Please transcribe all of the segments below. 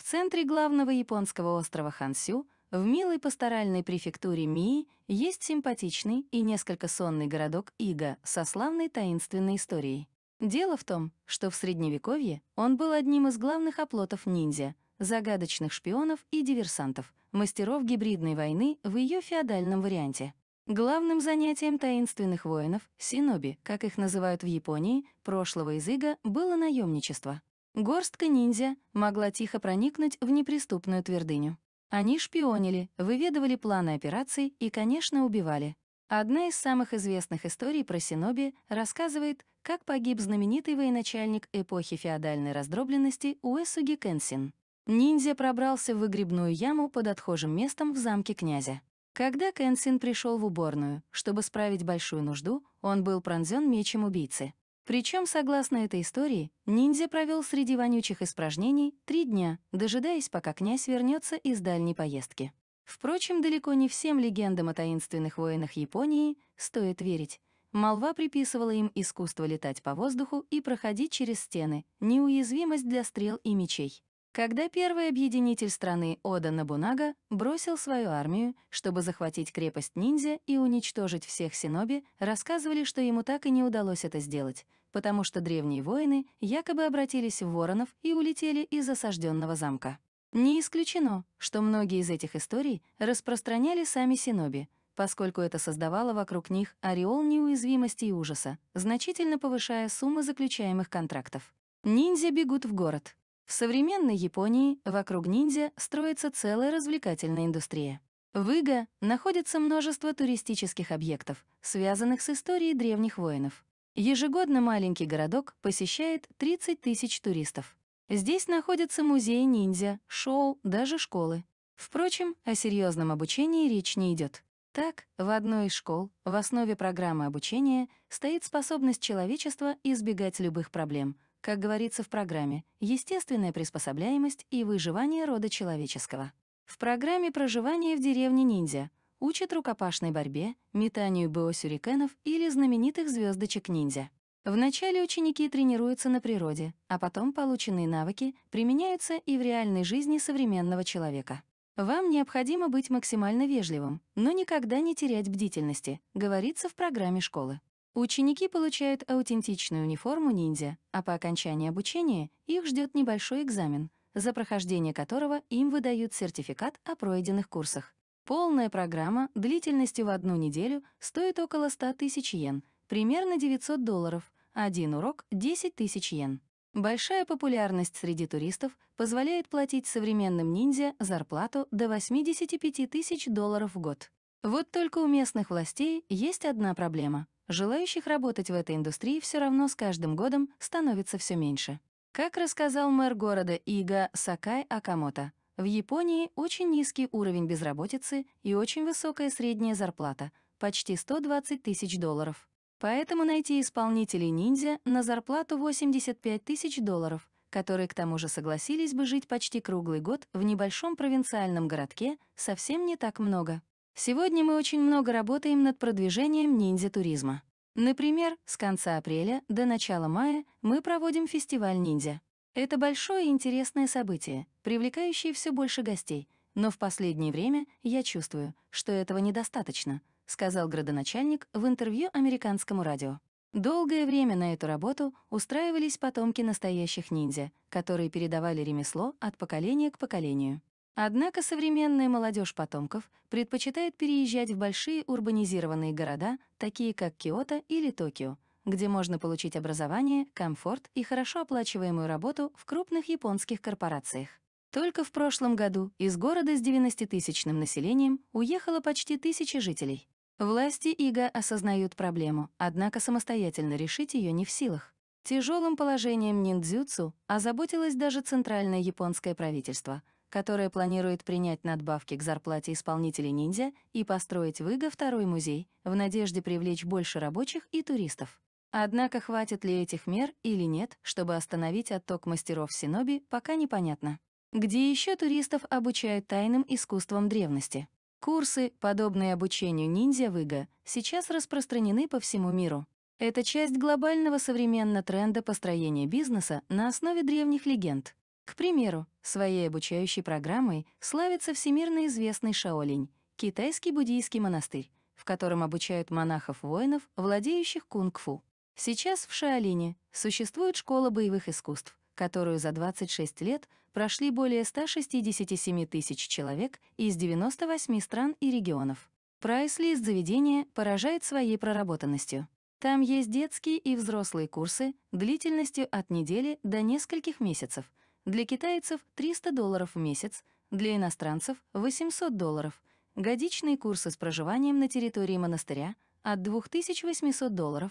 центре главного японского острова Хансю, в милой пасторальной префектуре Мии, есть симпатичный и несколько сонный городок Ига со славной таинственной историей. Дело в том, что в Средневековье он был одним из главных оплотов ниндзя, загадочных шпионов и диверсантов, мастеров гибридной войны в ее феодальном варианте. Главным занятием таинственных воинов, синоби, как их называют в Японии, прошлого из Ига, было наемничество. Горстка ниндзя могла тихо проникнуть в неприступную твердыню. Они шпионили, выведывали планы операций и, конечно, убивали. Одна из самых известных историй про синоби рассказывает, как погиб знаменитый военачальник эпохи феодальной раздробленности Уэсуги Кэнсин. Ниндзя пробрался в выгребную яму под отхожим местом в замке князя. Когда Кэнсин пришел в уборную, чтобы справить большую нужду, он был пронзен мечом убийцы. Причем, согласно этой истории, ниндзя провел среди вонючих испражнений 3 дня, дожидаясь, пока князь вернется из дальней поездки. Впрочем, далеко не всем легендам о таинственных воинах Японии стоит верить. Молва приписывала им искусство летать по воздуху и проходить через стены, неуязвимость для стрел и мечей. Когда первый объединитель страны Ода Нобунага бросил свою армию, чтобы захватить крепость ниндзя и уничтожить всех синоби, рассказывали, что ему так и не удалось это сделать, потому что древние воины якобы обратились в воронов и улетели из осажденного замка. Не исключено, что многие из этих историй распространяли сами синоби, поскольку это создавало вокруг них ореол неуязвимости и ужаса, значительно повышая суммы заключаемых контрактов. Ниндзя бегут в город. В современной Японии вокруг ниндзя строится целая развлекательная индустрия. В Ига находится множество туристических объектов, связанных с историей древних воинов. Ежегодно маленький городок посещает 30 тысяч туристов. Здесь находятся музеи ниндзя, шоу, даже школы. Впрочем, о серьезном обучении речь не идет. Так, в одной из школ, в основе программы обучения, стоит способность человечества избегать любых проблем, как говорится в программе, естественная приспособляемость и выживание рода человеческого. В программе проживания в деревне ниндзя учат рукопашной борьбе, метанию бо-сюрикенов или знаменитых звездочек ниндзя. Вначале ученики тренируются на природе, а потом полученные навыки применяются и в реальной жизни современного человека. Вам необходимо быть максимально вежливым, но никогда не терять бдительности, говорится в программе школы. Ученики получают аутентичную униформу ниндзя, а по окончании обучения их ждет небольшой экзамен, за прохождение которого им выдают сертификат о пройденных курсах. Полная программа длительностью в 1 неделю стоит около 100 тысяч йен, примерно $900, один урок — 10 тысяч йен. Большая популярность среди туристов позволяет платить современным ниндзя зарплату до $85 тысяч в год. Вот только у местных властей есть одна проблема. Желающих работать в этой индустрии все равно с каждым годом становится все меньше. Как рассказал мэр города Ига Сакай Акамото, в Японии очень низкий уровень безработицы и очень высокая средняя зарплата, почти $120 тысяч. Поэтому найти исполнителей ниндзя на зарплату $85 тысяч, которые к тому же согласились бы жить почти круглый год в небольшом провинциальном городке, совсем не так много. Сегодня мы очень много работаем над продвижением ниндзя-туризма. Например, с конца апреля до начала мая мы проводим фестиваль ниндзя. Это большое и интересное событие, привлекающее все больше гостей, но в последнее время я чувствую, что этого недостаточно, сказал градоначальник в интервью американскому радио. Долгое время на эту работу устраивались потомки настоящих ниндзя, которые передавали ремесло от поколения к поколению. Однако современная молодежь потомков предпочитает переезжать в большие урбанизированные города, такие как Киото или Токио, где можно получить образование, комфорт и хорошо оплачиваемую работу в крупных японских корпорациях. Только в прошлом году из города с 90-тысячным населением уехало почти 1000 жителей. Власти Ига осознают проблему, однако самостоятельно решить ее не в силах. Тяжелым положением ниндзюцу озаботилось даже центральное японское правительство, которое планирует принять надбавки к зарплате исполнителей ниндзя и построить в Ига второй музей в надежде привлечь больше рабочих и туристов. Однако хватит ли этих мер или нет, чтобы остановить отток мастеров синоби, пока непонятно. Где еще туристов обучают тайным искусствам древности? Курсы, подобные обучению ниндзя в Ига, сейчас распространены по всему миру. Это часть глобального современного тренда построения бизнеса на основе древних легенд. К примеру, своей обучающей программой славится всемирно известный Шаолинь, китайский буддийский монастырь, в котором обучают монахов-воинов, владеющих кунг-фу. Сейчас в Шаолине существует школа боевых искусств, которую за 26 лет прошли более 167 тысяч человек из 98 стран и регионов. Прайс-лист заведения поражает своей проработанностью. Там есть детские и взрослые курсы длительностью от недели до нескольких месяцев. Для китайцев $300 в месяц, для иностранцев $800. Годичные курсы с проживанием на территории монастыря от $2800,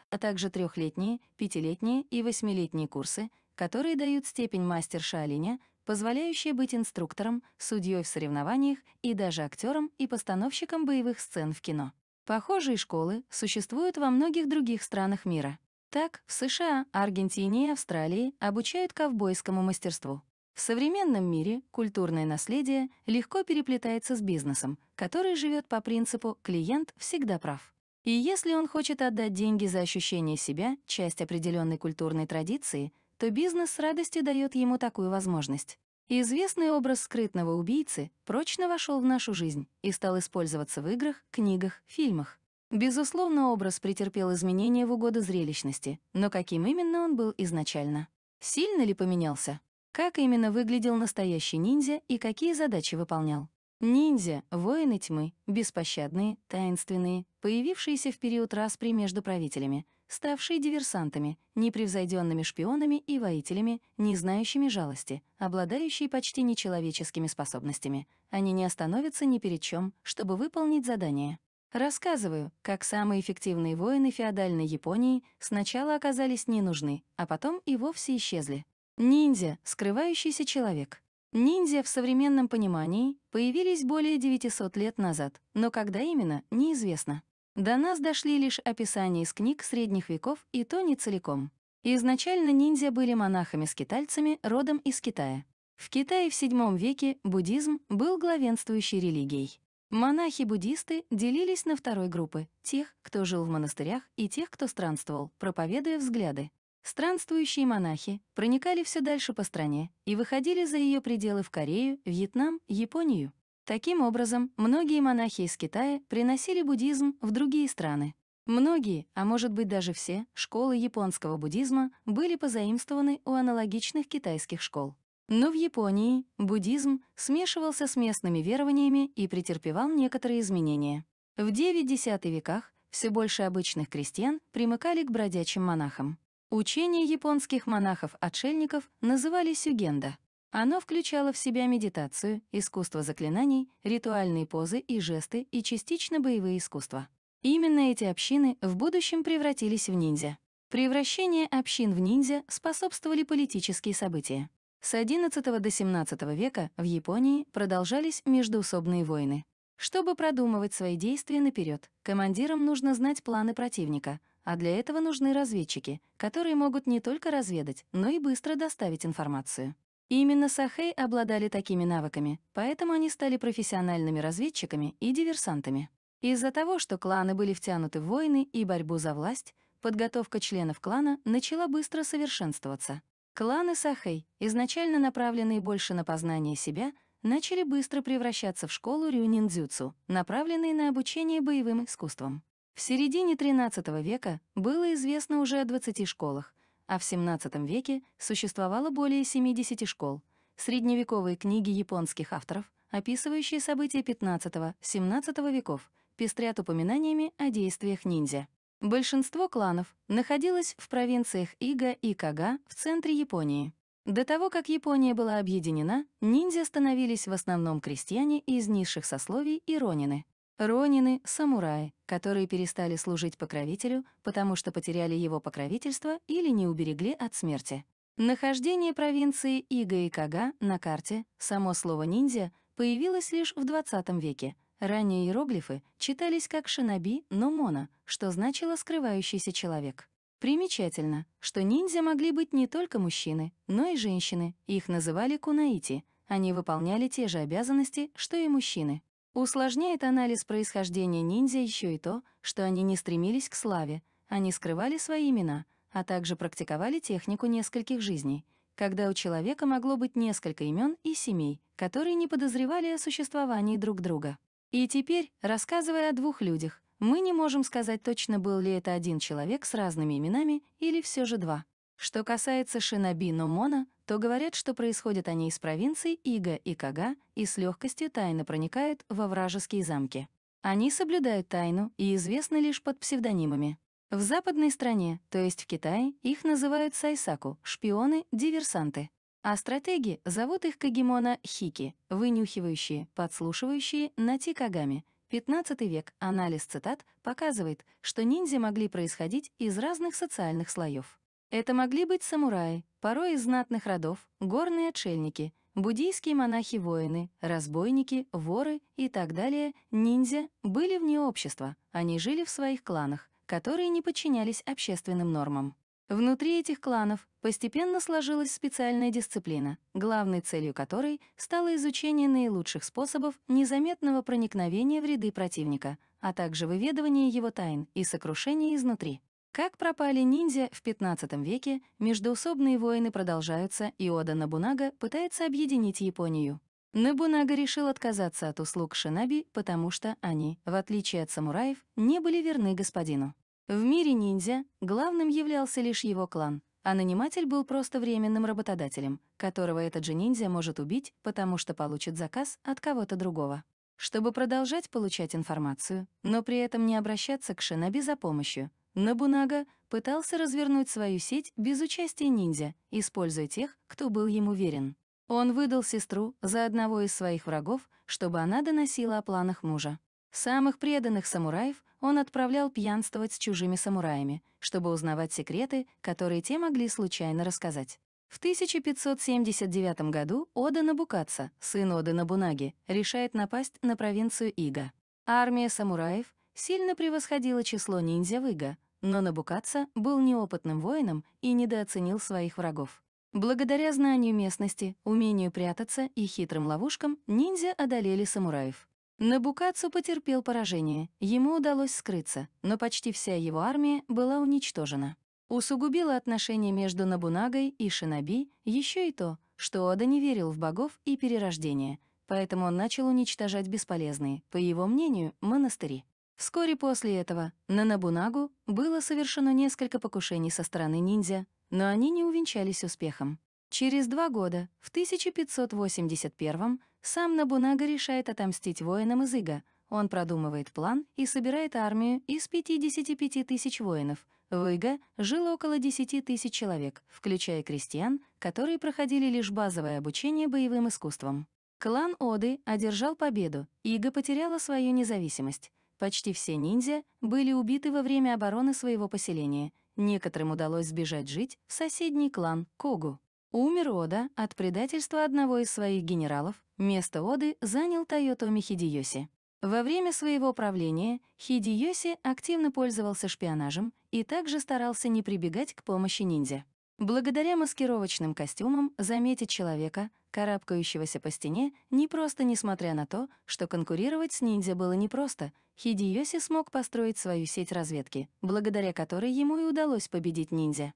а также трехлетние, пятилетние и восьмилетние курсы, которые дают степень мастер Шаолиня, позволяющая быть инструктором, судьей в соревнованиях и даже актером и постановщиком боевых сцен в кино. Похожие школы существуют во многих других странах мира. Так, в США, Аргентине и Австралии обучают ковбойскому мастерству. В современном мире культурное наследие легко переплетается с бизнесом, который живет по принципу «клиент всегда прав». И если он хочет отдать деньги за ощущение себя, часть определенной культурной традиции, то бизнес с радостью дает ему такую возможность. Известный образ скрытного убийцы прочно вошел в нашу жизнь и стал использоваться в играх, книгах, фильмах. Безусловно, образ претерпел изменения в угоду зрелищности, но каким именно он был изначально? Сильно ли поменялся? Как именно выглядел настоящий ниндзя и какие задачи выполнял? Ниндзя — воины тьмы, беспощадные, таинственные, появившиеся в период распри между правителями, ставшие диверсантами, непревзойденными шпионами и воителями, не знающими жалости, обладающие почти нечеловеческими способностями. Они не остановятся ни перед чем, чтобы выполнить задание. Рассказываю, как самые эффективные воины феодальной Японии сначала оказались не нужны, а потом и вовсе исчезли. Ниндзя — скрывающийся человек. Ниндзя в современном понимании появились более 900 лет назад, но когда именно, неизвестно. До нас дошли лишь описания из книг средних веков, и то не целиком. Изначально ниндзя были монахами-скитальцами родом из Китая. В Китае в VII веке буддизм был главенствующей религией. Монахи-буддисты делились на второй группы — тех, кто жил в монастырях, и тех, кто странствовал, проповедуя взгляды. Странствующие монахи проникали все дальше по стране и выходили за ее пределы в Корею, Вьетнам, Японию. Таким образом, многие монахи из Китая приносили буддизм в другие страны. Многие, а может быть даже все, школы японского буддизма были позаимствованы у аналогичных китайских школ. Но в Японии буддизм смешивался с местными верованиями и претерпевал некоторые изменения. В IX-X веках все больше обычных крестьян примыкали к бродячим монахам. Учение японских монахов-отшельников называли сюгендо. Оно включало в себя медитацию, искусство заклинаний, ритуальные позы и жесты и частично боевые искусства. Именно эти общины в будущем превратились в ниндзя. Превращение общин в ниндзя способствовали политические события. С XI до XVII века в Японии продолжались междоусобные войны. Чтобы продумывать свои действия наперед, командирам нужно знать планы противника, а для этого нужны разведчики, которые могут не только разведать, но и быстро доставить информацию. Именно сахэй обладали такими навыками, поэтому они стали профессиональными разведчиками и диверсантами. Из-за того, что кланы были втянуты в войны и борьбу за власть, подготовка членов клана начала быстро совершенствоваться. Кланы сахэй, изначально направленные больше на познание себя, начали быстро превращаться в школу рюнин-дзюцу, направленные на обучение боевым искусствам. В середине XIII века было известно уже о 20 школах, а в XVII веке существовало более 70 школ. Средневековые книги японских авторов, описывающие события XV-XVII веков, пестрят упоминаниями о действиях ниндзя. Большинство кланов находилось в провинциях Ига и Кага в центре Японии. До того, как Япония была объединена, ниндзя становились в основном крестьяне из низших сословий и ронины. Ронины — самураи, которые перестали служить покровителю, потому что потеряли его покровительство или не уберегли от смерти. Нахождение провинции Ига и Кага на карте, само слово «ниндзя», появилось лишь в XX веке. Ранние иероглифы читались как «шиноби», но «моно», что значило «скрывающийся человек». Примечательно, что ниндзя могли быть не только мужчины, но и женщины, их называли кунаити, они выполняли те же обязанности, что и мужчины. Усложняет анализ происхождения ниндзя еще и то, что они не стремились к славе, они скрывали свои имена, а также практиковали технику нескольких жизней. когда у человека могло быть несколько имен и семей, которые не подозревали о существовании друг друга. И теперь, рассказывая о двух людях, мы не можем сказать точно, был ли это один человек с разными именами или все же два. Что касается шиноби но Мона, то говорят, что происходят они из провинций Ига и Кага и с легкостью тайно проникают во вражеские замки. Они соблюдают тайну и известны лишь под псевдонимами. В западной стране, то есть в Китае, их называют сайсаку, шпионы, диверсанты. А стратеги зовут их кагимона хики, вынюхивающие, подслушивающие нати кагами. 15 век анализ цитат показывает, что ниндзя могли происходить из разных социальных слоев. Это могли быть самураи, порой из знатных родов, горные отшельники, буддийские монахи-воины, разбойники, воры и так далее. Ниндзя были вне общества, они жили в своих кланах, которые не подчинялись общественным нормам. Внутри этих кланов постепенно сложилась специальная дисциплина, главной целью которой стало изучение наилучших способов незаметного проникновения в ряды противника, а также выведывание его тайн и сокрушение изнутри. Как пропали ниндзя в 15 веке, междоусобные войны продолжаются, и Ода Нобунага пытается объединить Японию. Нобунага решил отказаться от услуг шиноби, потому что они, в отличие от самураев, не были верны господину. В мире ниндзя главным являлся лишь его клан, а наниматель был просто временным работодателем, которого этот же ниндзя может убить, потому что получит заказ от кого-то другого. Чтобы продолжать получать информацию, но при этом не обращаться к шиноби за помощью, Нобунага пытался развернуть свою сеть без участия ниндзя, используя тех, кто был ему верен. Он выдал сестру за одного из своих врагов, чтобы она доносила о планах мужа. Самых преданных самураев он отправлял пьянствовать с чужими самураями, чтобы узнавать секреты, которые те могли случайно рассказать. В 1579 году Ода Нобукадса, сын Оды Нобунаги, решает напасть на провинцию Ига. Армия самураев сильно превосходила число ниндзя в Ига, но Нобукадса был неопытным воином и недооценил своих врагов. Благодаря знанию местности, умению прятаться и хитрым ловушкам ниндзя одолели самураев. Нобукадсу потерпел поражение, ему удалось скрыться, но почти вся его армия была уничтожена. Усугубило отношения между Нобунагой и шиноби еще и то, что Ода не верил в богов и перерождение, поэтому он начал уничтожать бесполезные, по его мнению, монастыри. Вскоре после этого на Нобунагу было совершено несколько покушений со стороны ниндзя, но они не увенчались успехом. Через 2 года, в 1581-м, сам Нобунага решает отомстить воинам из Ига. Он продумывает план и собирает армию из 55 тысяч воинов. В Ига жило около 10 тысяч человек, включая крестьян, которые проходили лишь базовое обучение боевым искусствам. Клан Оды одержал победу, Ига потеряла свою независимость. Почти все ниндзя были убиты во время обороны своего поселения. Некоторым удалось сбежать жить в соседний клан Когу. Умер Ода от предательства одного из своих генералов, место Оды занял Тойотоми Хидеёси. Во время своего правления Хидеёси активно пользовался шпионажем и также старался не прибегать к помощи ниндзя. Благодаря маскировочным костюмам заметить человека, карабкающегося по стене, не просто, несмотря на то, что конкурировать с ниндзя было непросто, Хидеёси смог построить свою сеть разведки, благодаря которой ему и удалось победить ниндзя.